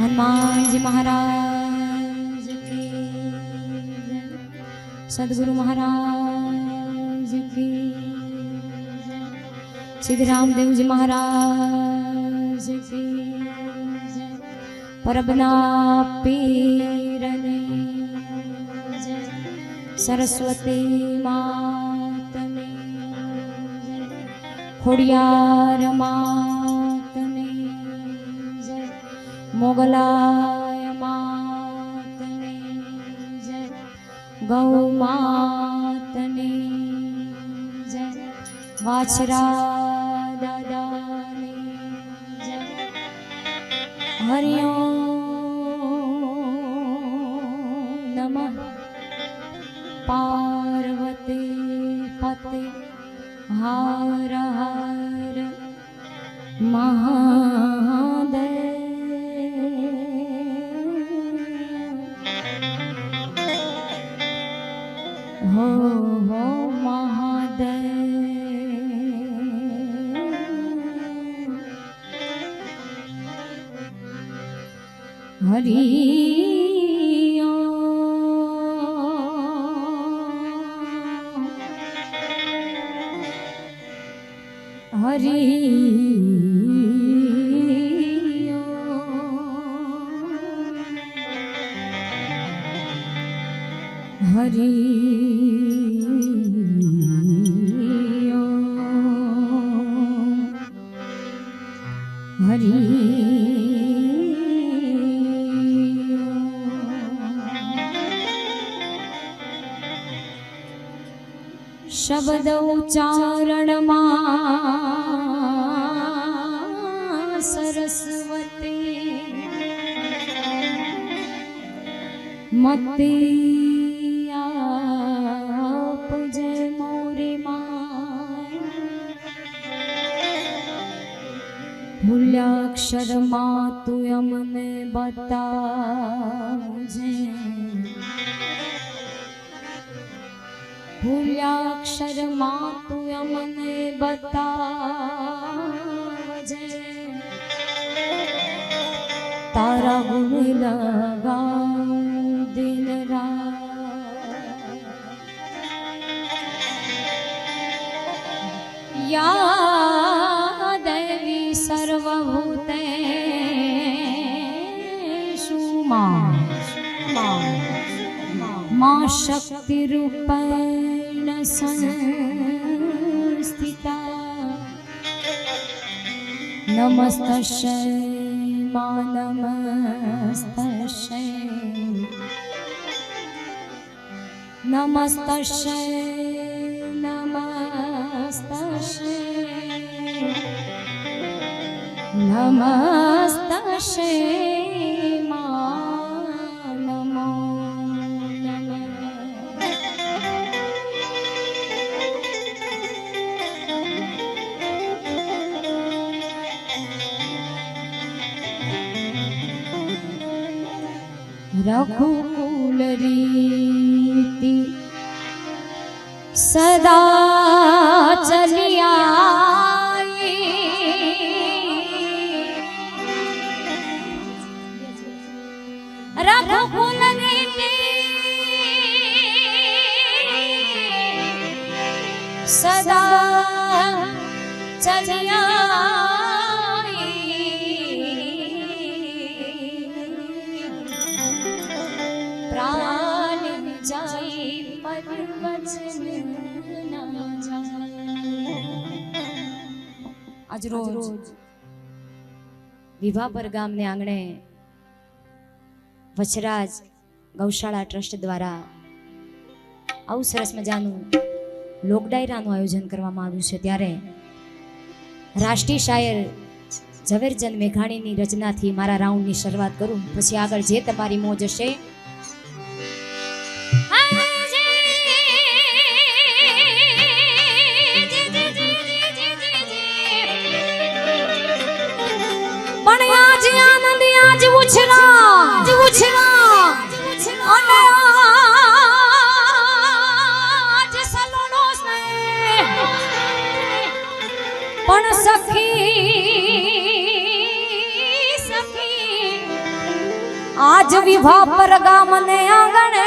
हनुमान जी महाराज की, सदगुरु महाराज की, सिद्धि रामदेव जी महाराज की, परबना पीरने, सरस्वती मातने, खोड़ियार मातने, मोगलाय मातने, गौ मातने, वाछरा दादाने, हरिओम नमः पार्वती पते हर हर महादेव। हो महादेव। हरि हरि हरि हरि शब्द उच्चारण सरस्वती मते आप जय मोरे मां भूल्याक्षर मां तू अमने बता मुझे भूल्याक्षर मां तू अमने बता मुझे तारा गुण लगा दिन रात या देवी सर्वभूतेषु मां शक्ति रूपेण संस्थिता नमस्तस्यै मां नमस्तस्यै नमस्तस्यै नमस्तस्यै नमस्तस्यै मां नमो नमः। रघुकुल रीति सदा चली आई रघुकुल रीति सदा चली आई प्राण जाई पर वचन ना जाए। आज रोज વિભાપર ગામને આંગણે વચરાજ ગૌશાળા ટ્રસ્ટ દ્વારા આવું સરસ મજાનું લોક ડાયરાનું આયોજન કરવામાં આવ્યું છે ત્યારે રાષ્ટ્રીય શાયર ઝવેરચંદ મેઘાણીની રચનાથી મારા રાઉન્ડની શરૂઆત કરું પછી આગળ જે તમારી મોજ હશે પણ આજ આનંદ આજ ઉછરા અને આજ સલોનો સ્નેહ પણ સખી સખી આજ વિવાહ પર ગામને આંગણે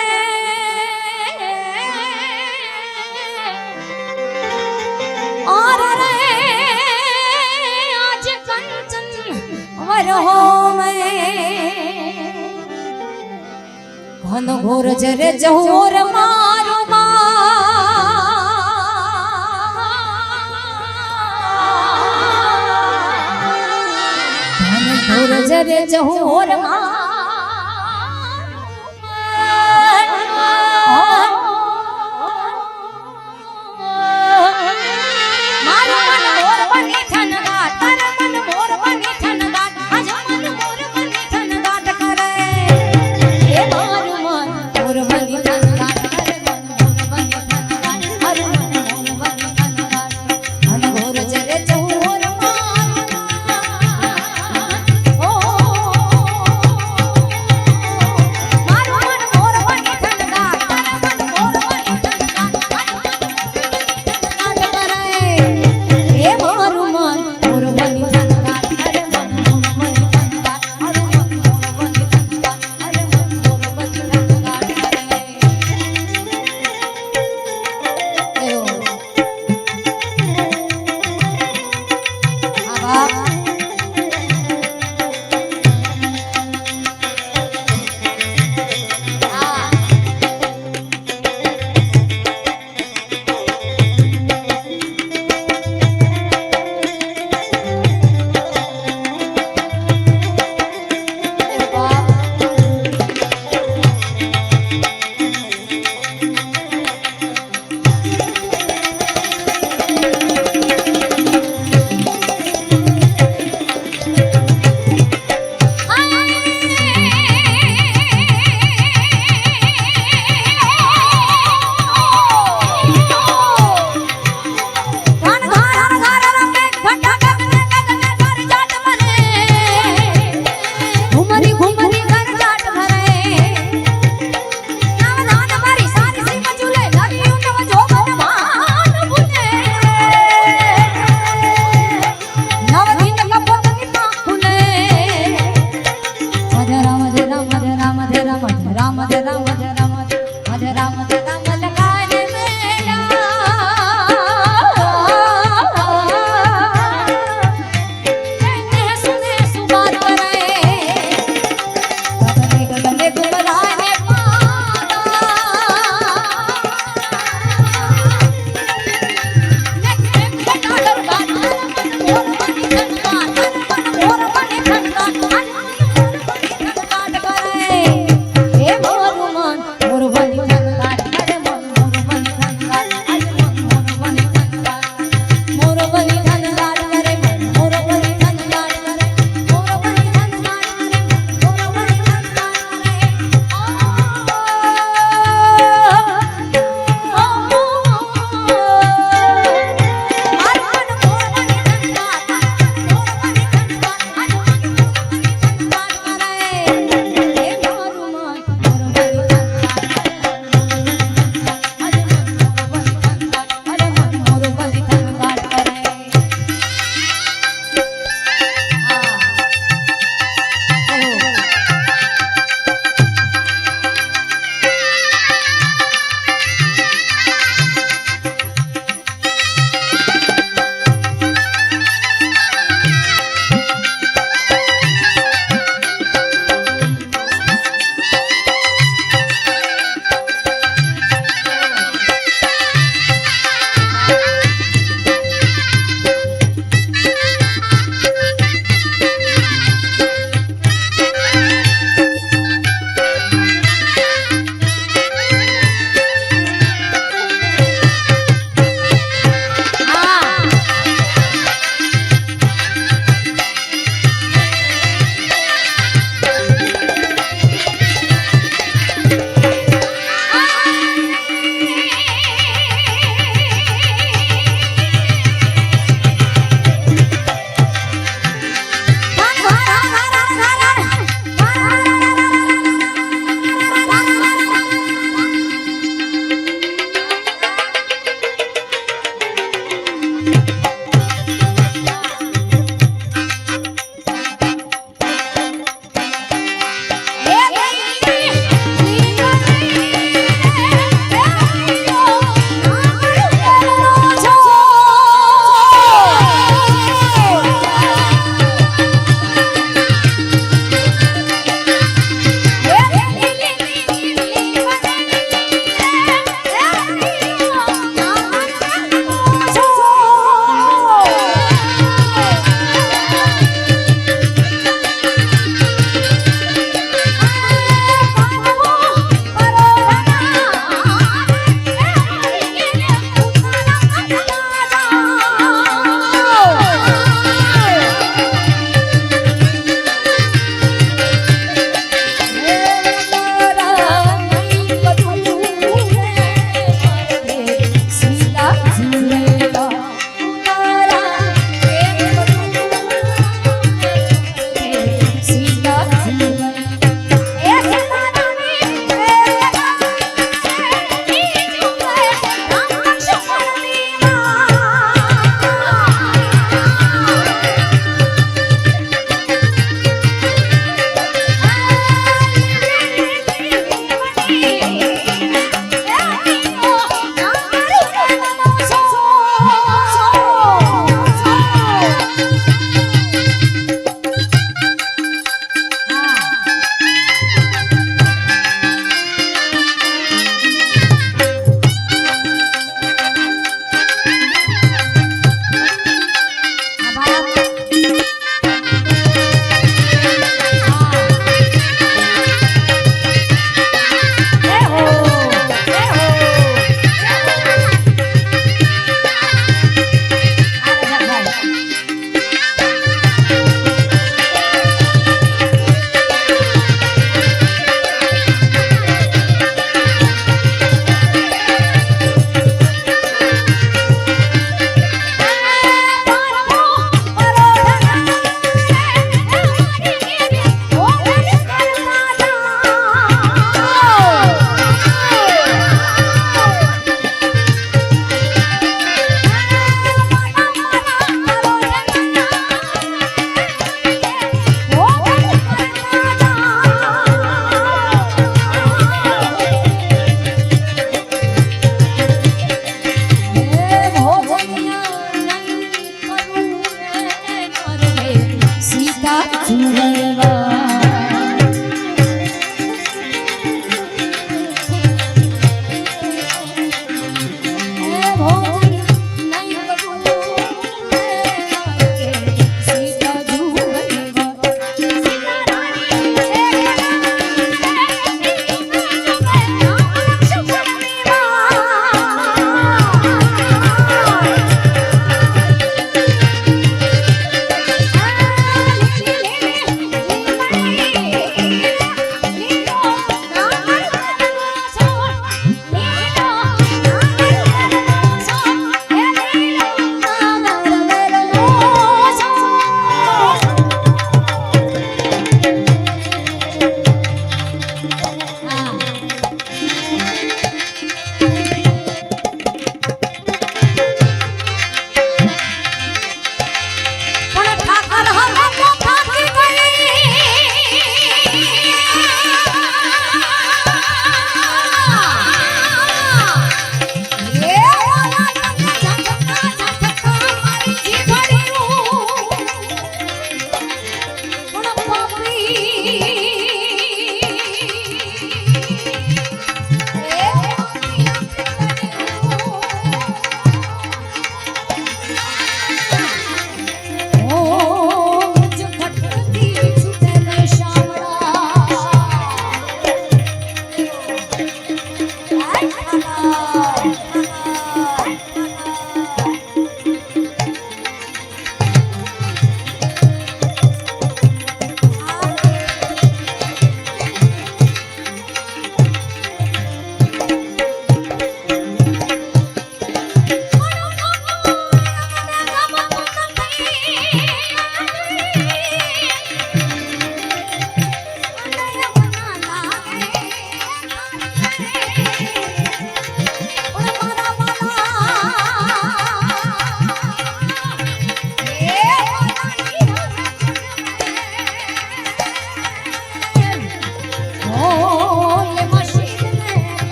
और रे आज कंचन वरहो में घन घोर जरे जहोर मारो घन घोर जरे जहोर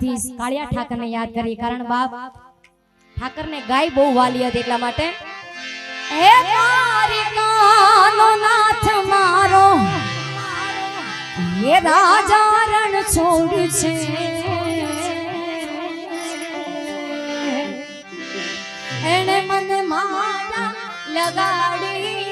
દ્વારકાધીશ કાળિયા ઠાકરને યાદ કરીએ કારણ બાપ ઠાકરને ગાય બહુ વાલી હતી એટલા માટે હે દ્વારિકાનો નાથ મારો એ રાજા રણ છોડ છે એને મને માયા લગાડી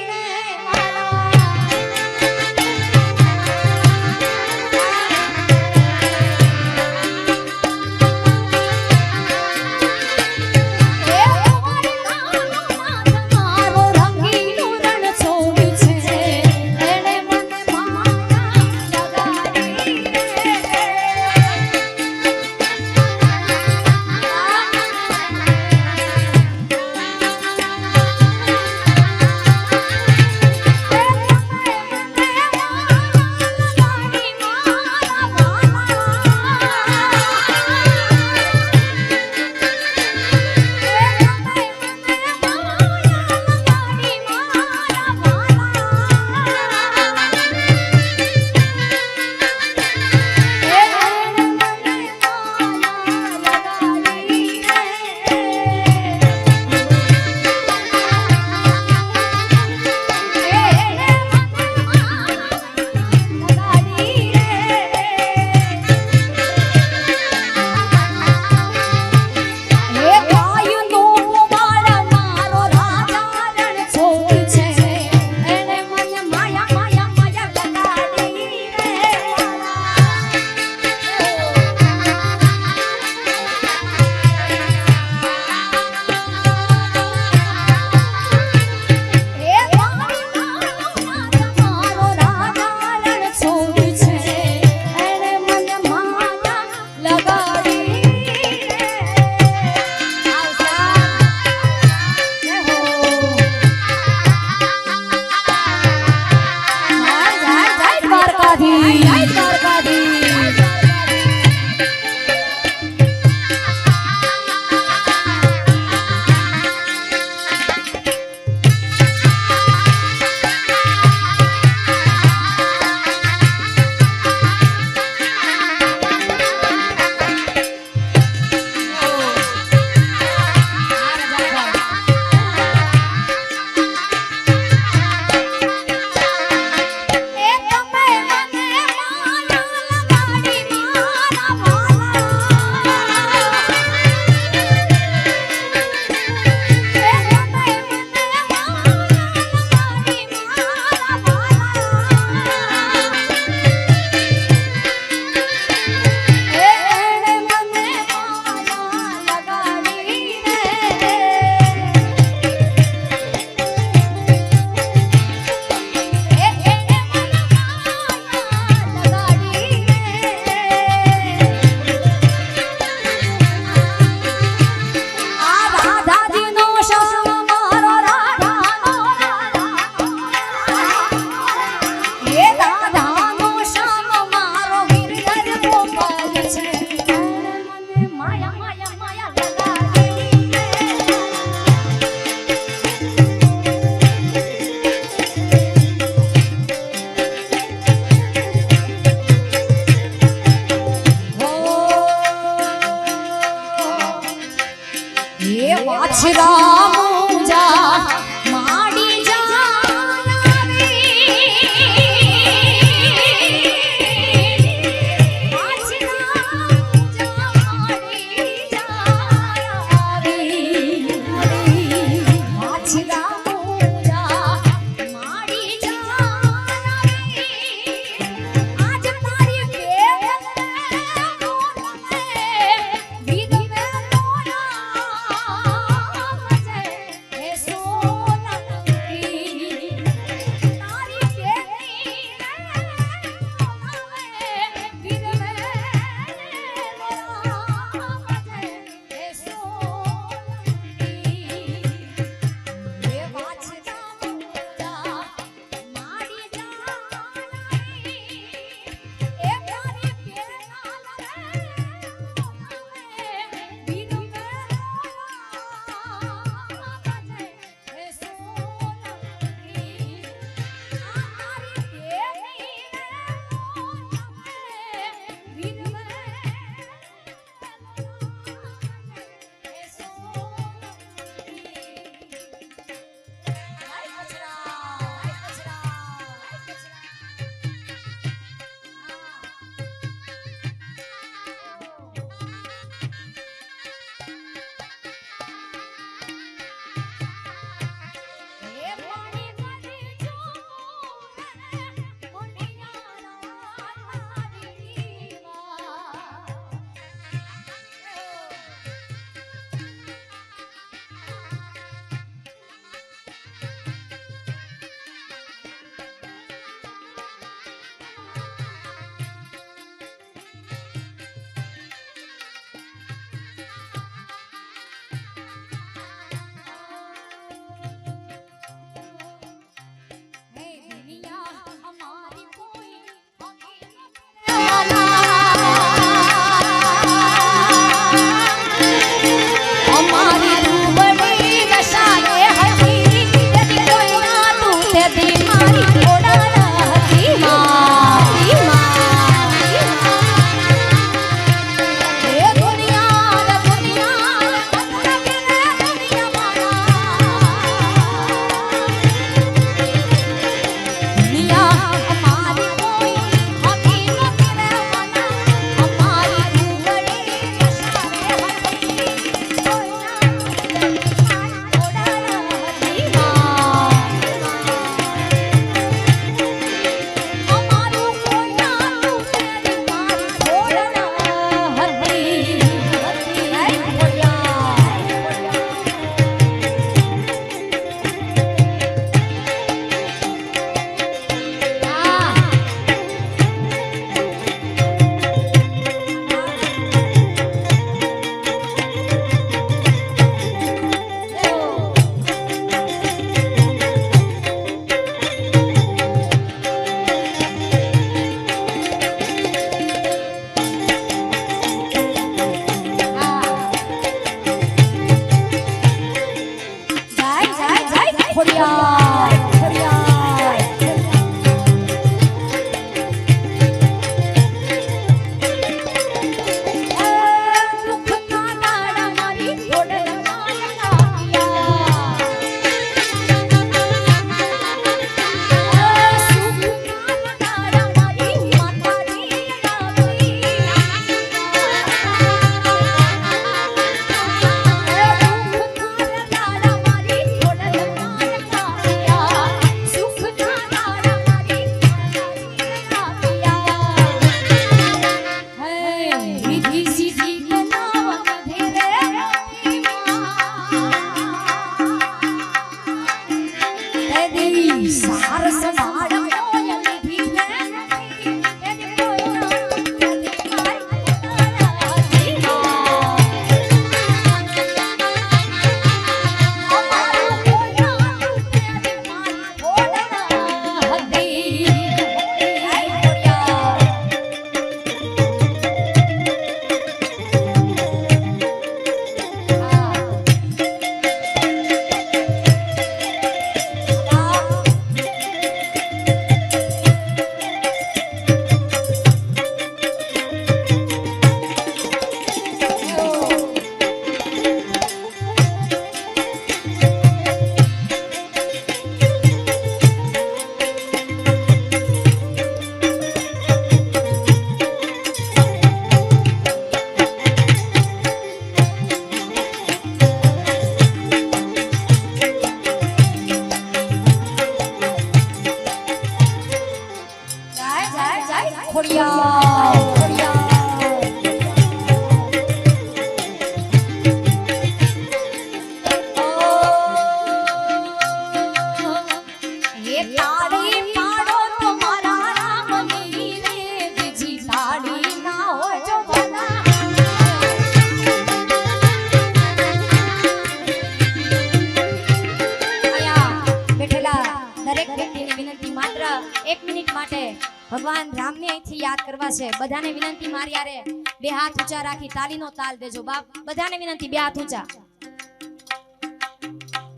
ભગવાન રામને અહીંથી યાદ કરવા છે. બધાને વિનંતી મારી યારે બે હાથ ઊંચા રાખી તાલીનો તાલ દેજો બાપ. બધાને વિનંતી બે હાથ ઊંચા.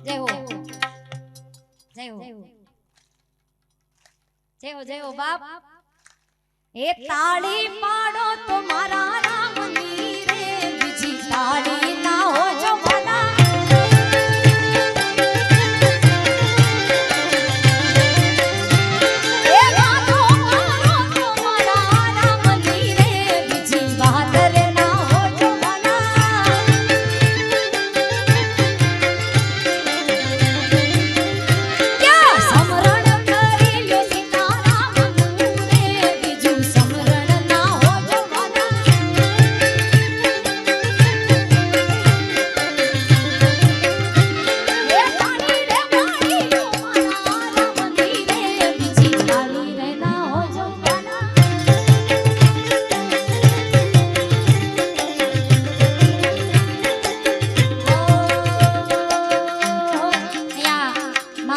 જય હો જય હો જય હો જય હો બાપ. એ તાળી પાડો તો મારા રામની રે બીજી તાળી ના હો જો ભલા.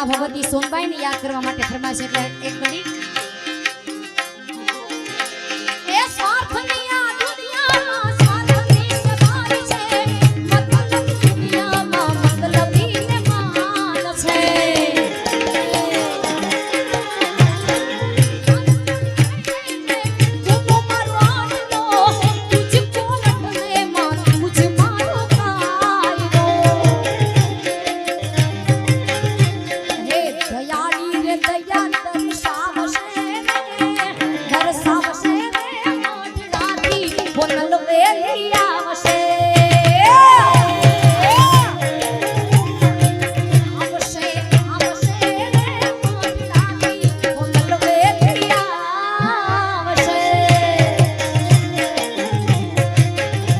ભગવતી સોનબાઈ ને યાદ કરવા માટે ફરમાશ એટલે એક ઘડી. એ સ્વાર્થની આ દુનિયામાં સ્વાર્થની સવારી છે, મતલબ દુનિયામાં મતલબી ને માન છે. તું મારો આનંદો તુझको લટને માં તુझ મારો કાયદો. દયાળી રે દયા દર્શાવશે દર્શાવશે રે મોઢડાથી બોલલ વેલી આવશે. આવશે આવશે રે મોઢડાથી બોલલ વેલી આવશે.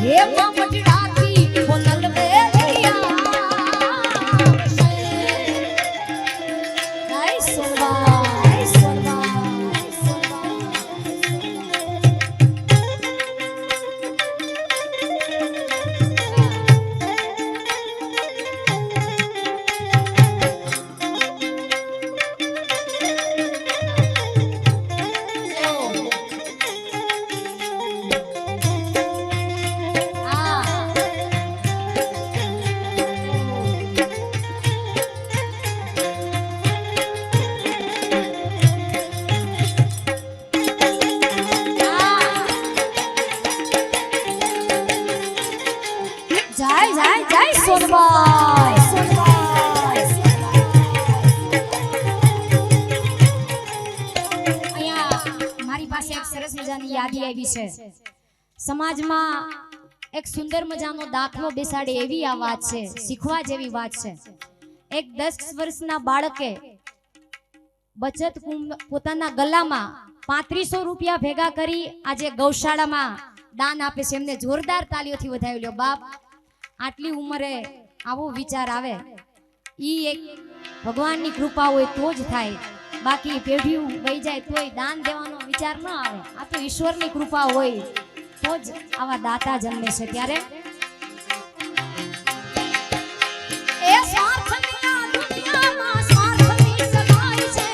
હે મોઢડાથી બોલલ વેલી આવશે. Nice one, જય જય જય સોનબાઈ. અહીંયા મારી પાસે એક સરસ મજાની યાદી આવી છે. સમાજમાં એક સુંદર મજાનો દાખલો બેસાડે એવી આ વાત છે, શીખવા જેવી વાત છે. એક 10 વર્ષના બાળકે બચત પોતાના ગલામાં 3500 રૂપિયા ભેગા કરી આજે ગૌશાળામાં દાન આપે છે. એમને જોરદાર તાલીઓથી વધાવી લ્યો બાપ. આટલી ઉંમરે આવો વિચાર આવે ઈ એક ભગવાનની કૃપા હોય તો જ થાય. બાકી પેઢીઓ વહી જાય તોય દાન દેવાનો વિચાર ન આવે. આ તો ઈશ્વરની કૃપા હોય તો જ આવા દાતા જન્મે છે. ત્યારે એ સ્વાર્થની આ દુનિયામાં સ્વાર્થની સગાઈ છે,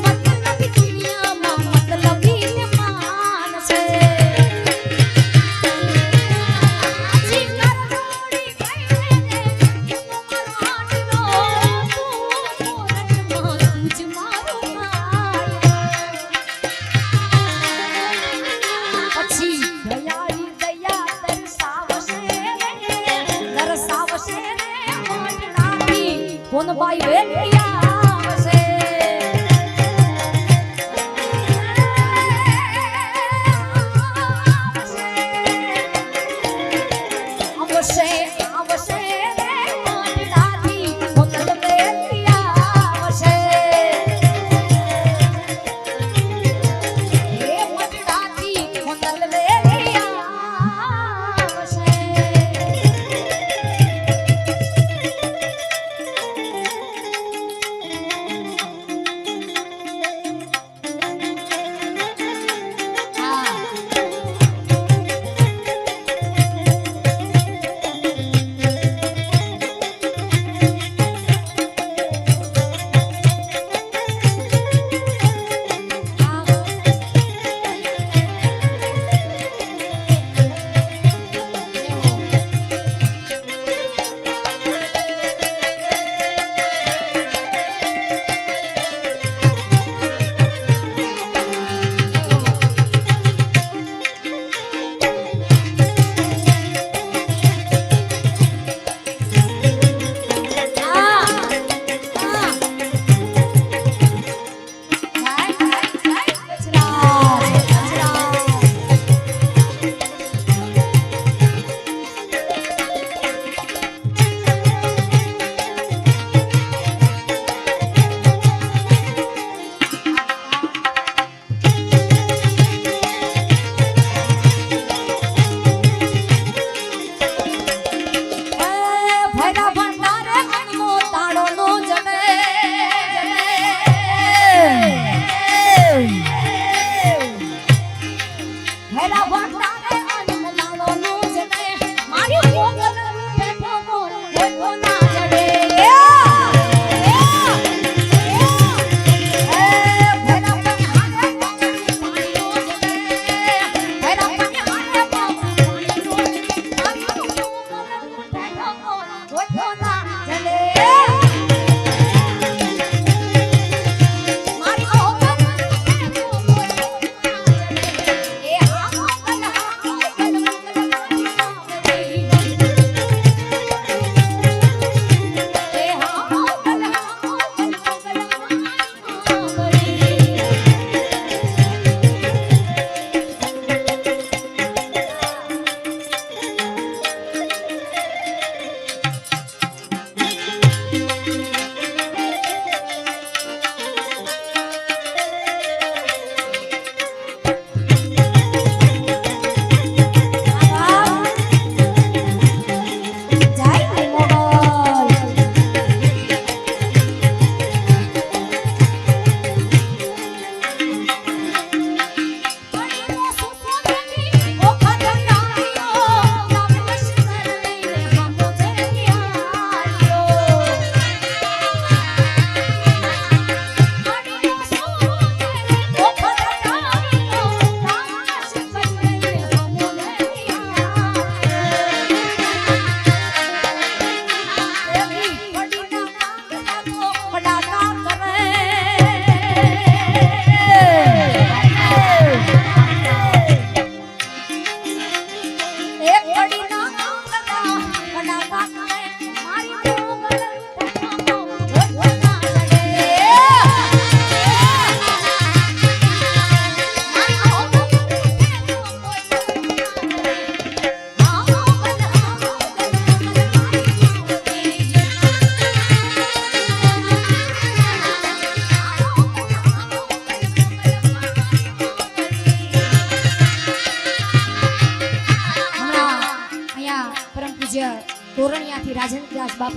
મતલબી દુનિયામાં મતલબી ને માન છે. સોનબાઈ વેલી આવશે. આવશે આવશે રે મોઢડાથી બોલલ વેલી આવશે. એ મોઢડાથી બોલલ વેલી આવશે.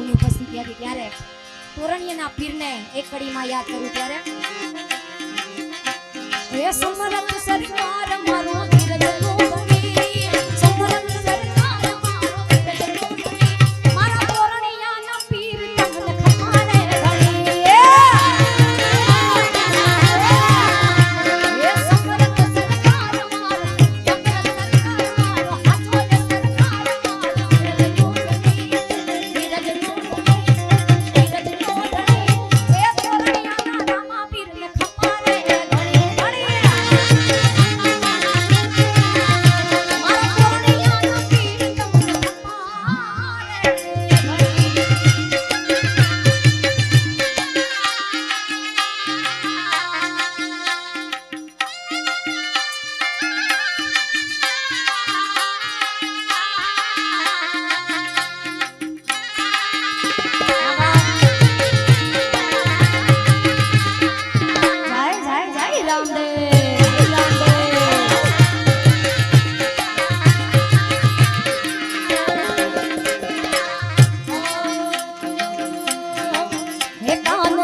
મહારાજની ઉપસ્થિતિ હતી ત્યારે તોરણિયાના પીરને એક કડીમાં યાદ કરું ત્યારે હે સમરથ સરકાર મારો ધીરજ નો ધણી સમરથ સરકાર મારો ધીરજ નો ધણી મારા તોરણિયાના પીર તમને ખમારે ધણી હે સમરથ સરકાર મારો સમરથ સરકાર મારો હાથો સરકાર મારો ધીરજ નો ધણી ધીરજ નો ધણી ધીરજ નો ધણી હે તોરણિયાના રામા પીરને ખમારે ધણી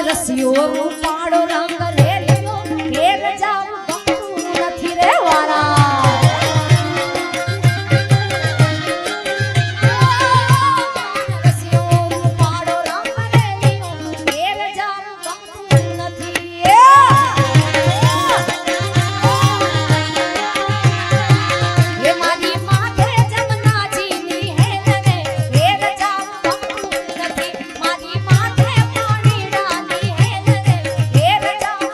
રસિયો રૂપાળો રંગ રેલિયો ઘેર જાવ ગમતું નથી રે વારા રસિયો રૂપાળો રંગ રેલિયો ઘેર જાવ ગમતું નથી એ મારી માથે જમનાજીની હેલ રે ઘેર જાવ ગમતું નથી મારી માથે પાણી ડાલી હેલ રે ઘેર જાવ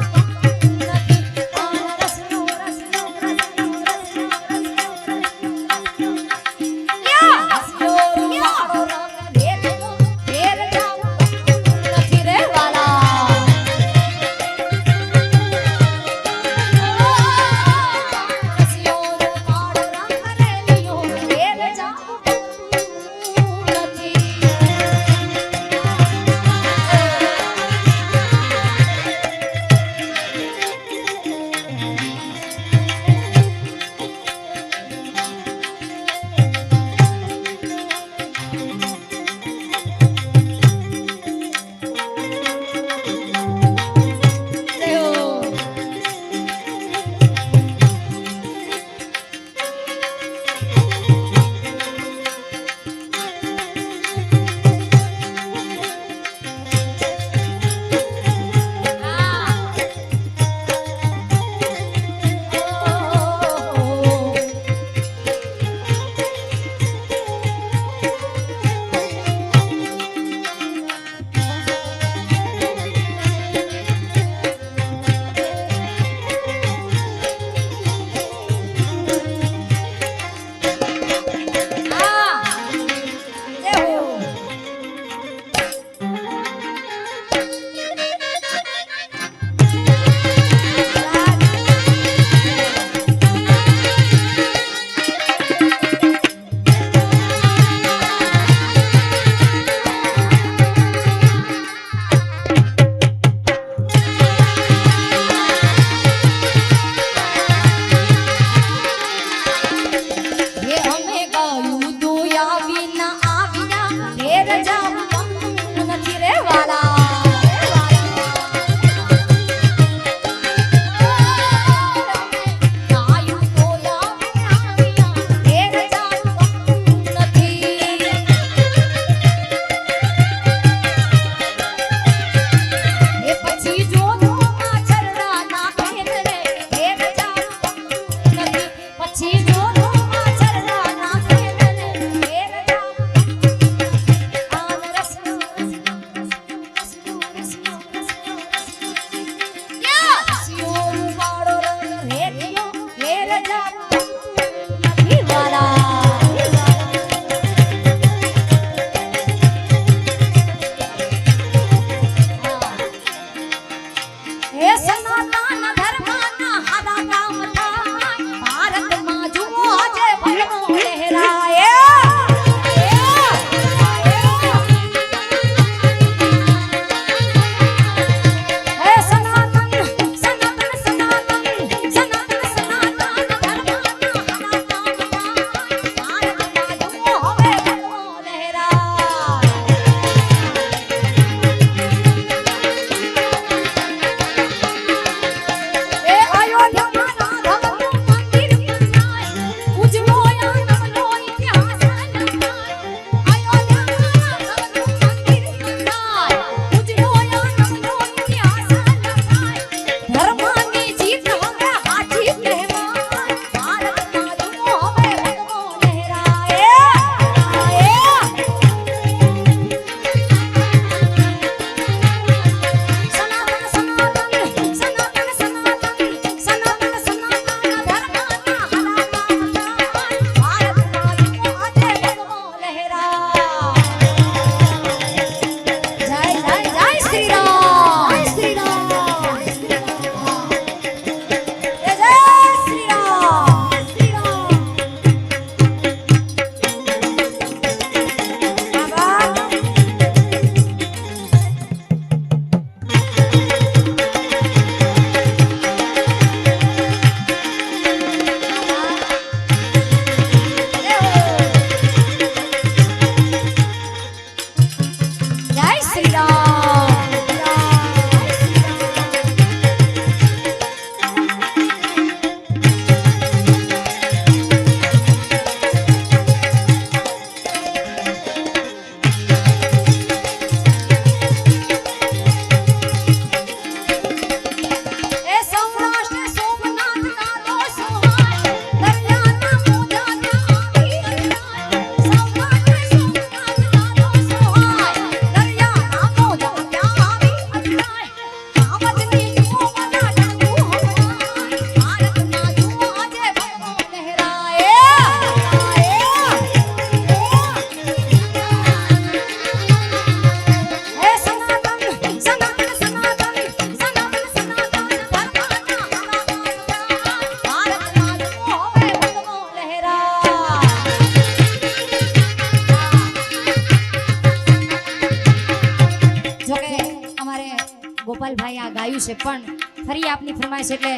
ગોપાલભાઈ આ ગાયું છે, પણ ફરી આપની ફરમાઈશ એટલે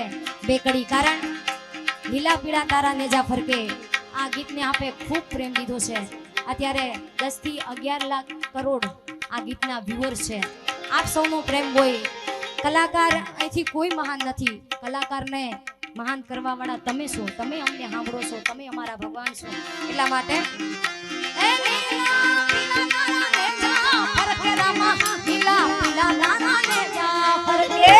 બે કડી. કારણ લીલા પીળા તારા નેજા ફરકે આ ગીતને આપે ખૂબ પ્રેમ દીધો છે. અત્યારે 10 થી 11 લાખ કરોડ આ ગીતના વ્યુઅર્સ છે. આપ સૌનો પ્રેમ હોય. કલાકાર અહીંથી કોઈ મહાન નથી. કલાકારને મહાન કરવા વાળા તમે છો. તમે અમને સાંભળો છો, તમે અમારા ભગવાન છો. એટલા માટે એ લીલા પીળા તારા નેજા ફરકે રામા, લીલા પીળા તારા નેજા ફરકે.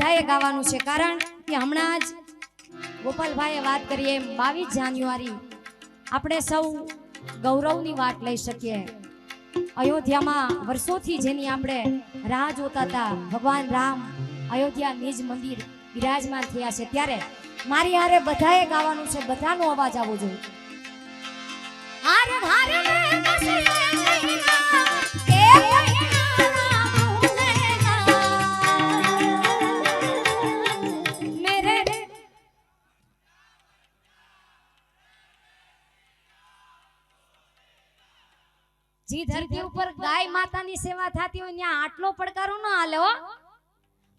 બધાએ ગાવાનું છે, કારણ કે હમણાં જ ગોપાલભાઈએ વાત કરી એમ 22 જાન્યુઆરી આપણે સૌ ગૌરવની વાત લઈ શકીએ. અયોધ્યામાં વર્ષોથી જેની આપણે રાહ જોતા હતા, ભગવાન રામ અયોધ્યા નિજ મંદિર બિરાજમાન થયા છે, ત્યારે મારી હારે બધાએ ગાવાનું છે, બધાનો અવાજ આવવો જોઈએ. જી ધરતી ઉપર ગાય માતાની સેવા થતી હોય ત્યાં આટલો પડકારો ન હાલે હો.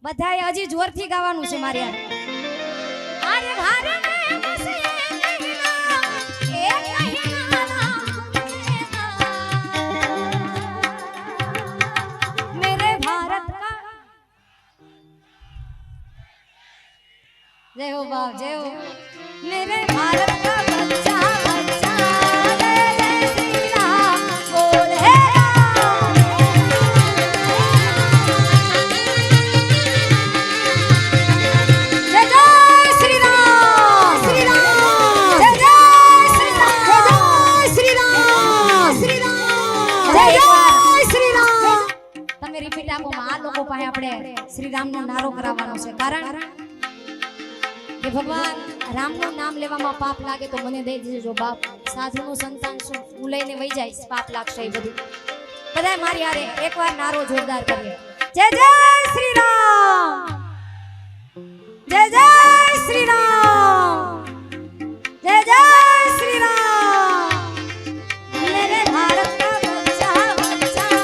બધાએ હજી જોરથી ગાવાનું છે મારી હારે. અરે ભારે મેરે ભારત કા જય હો બાપ, જય હો. મેરે ભારત કા બચ્ચા શ્રી રામનો નારો કરાવવાનો છે, કારણ કે ભગવાન રામનું નામ લેવામાં પાપ લાગે તો મને દઈ દેજો બાપ. સાધુનું સંતાન છું, હું લઈને વહી જઈશ, પાપ લાગશે એ બધું. બધાય મારી હારે એકવાર નારો જોરદાર કરીએ. જય જય શ્રી રામ, જય જય શ્રી રામ, જય જય શ્રી રામ. મેરે ભારત કા બચ્ચા બચ્ચા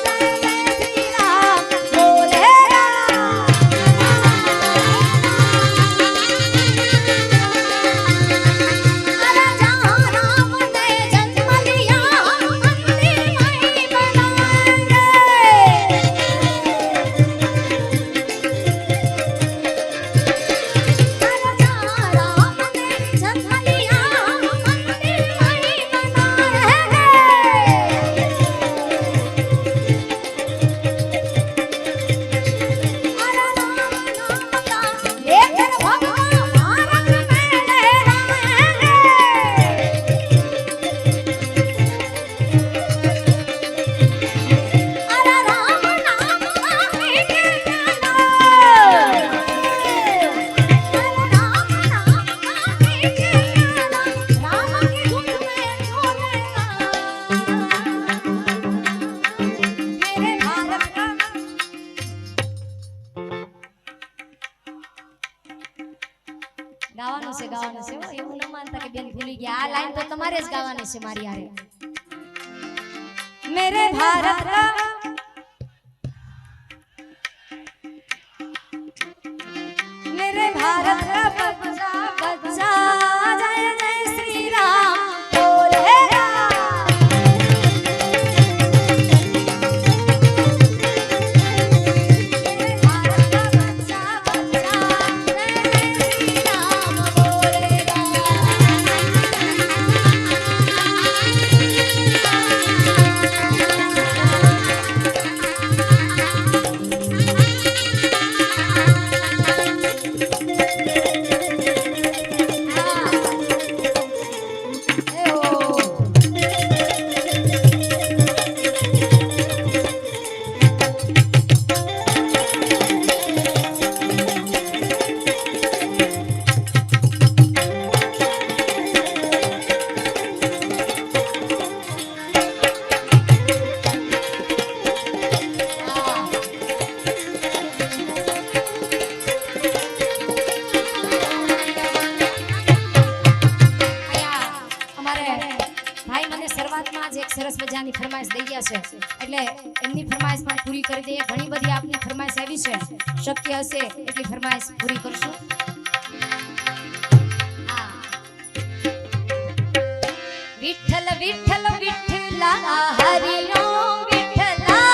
જય જય શ્રી રામ બોલે. ગાવાનું છે, ગાવાનું છે, એવું ન માનતા કે બેન ભૂલી ગયા. આ લાઈન તો તમારે જ ગાવાની છે મારી હારે. મેરે ભારત કા मेरे भारत का बच्चा बच्चा जय जय श्री राम बोले. સરસ મજાની ફરમાઈશ દઈ ગયા છે, એટલે એમની ફરમાઈશ પણ પૂરી કરી દઈએ. ઘણી બધી આપની ફરમાઈશ આવી છે, શક્ય હશે એટલી ફરમાઈશ પૂરી કરશું. વિઠ્ઠલ વિઠ્ઠલ વિઠ્ઠલા હરિ ઓમ વિઠ્ઠલા.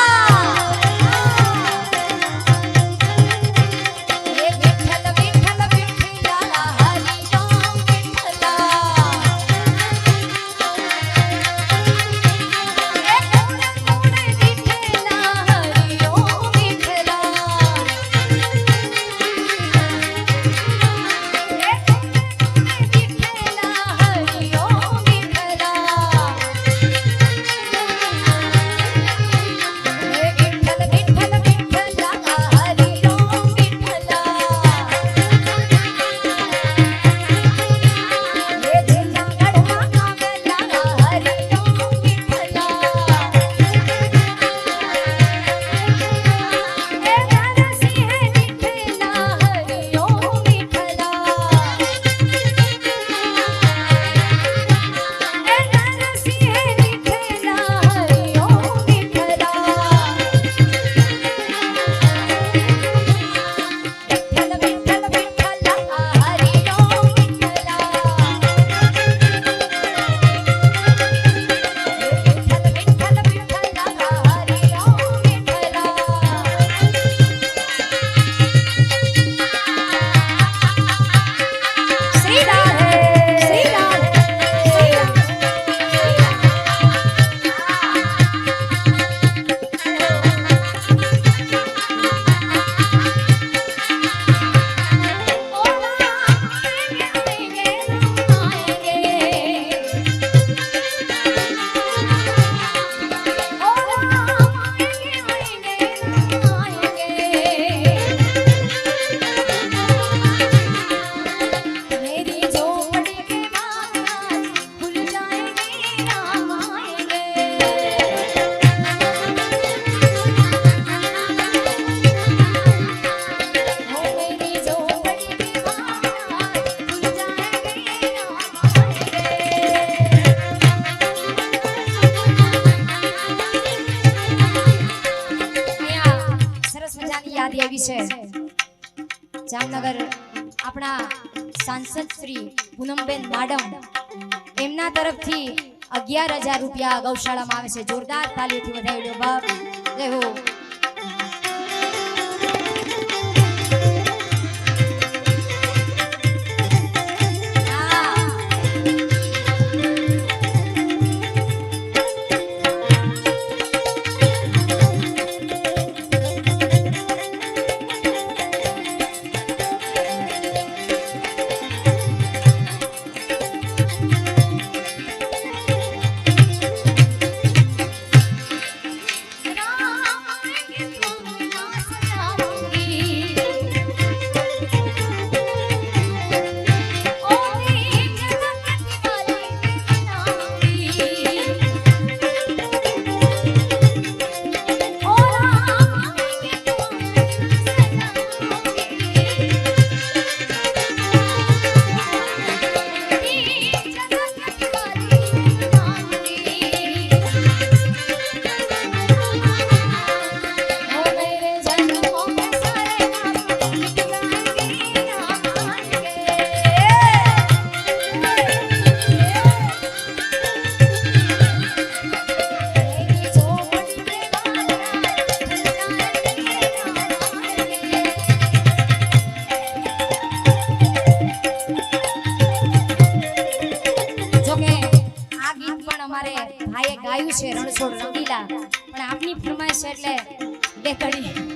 છે જામનગર આપણા સાંસદ શ્રી પૂનમબેન માડમ એમના તરફથી 11,000 રૂપિયા ગૌશાળામાં આવે છે. જોરદાર તાલીઓથી વધાવી લો બાપ. જય હો. ભાઈએ ગાયું છે રણછોડ રંગીલા, પણ આપની ફરમાઈશ એટલે બે કડી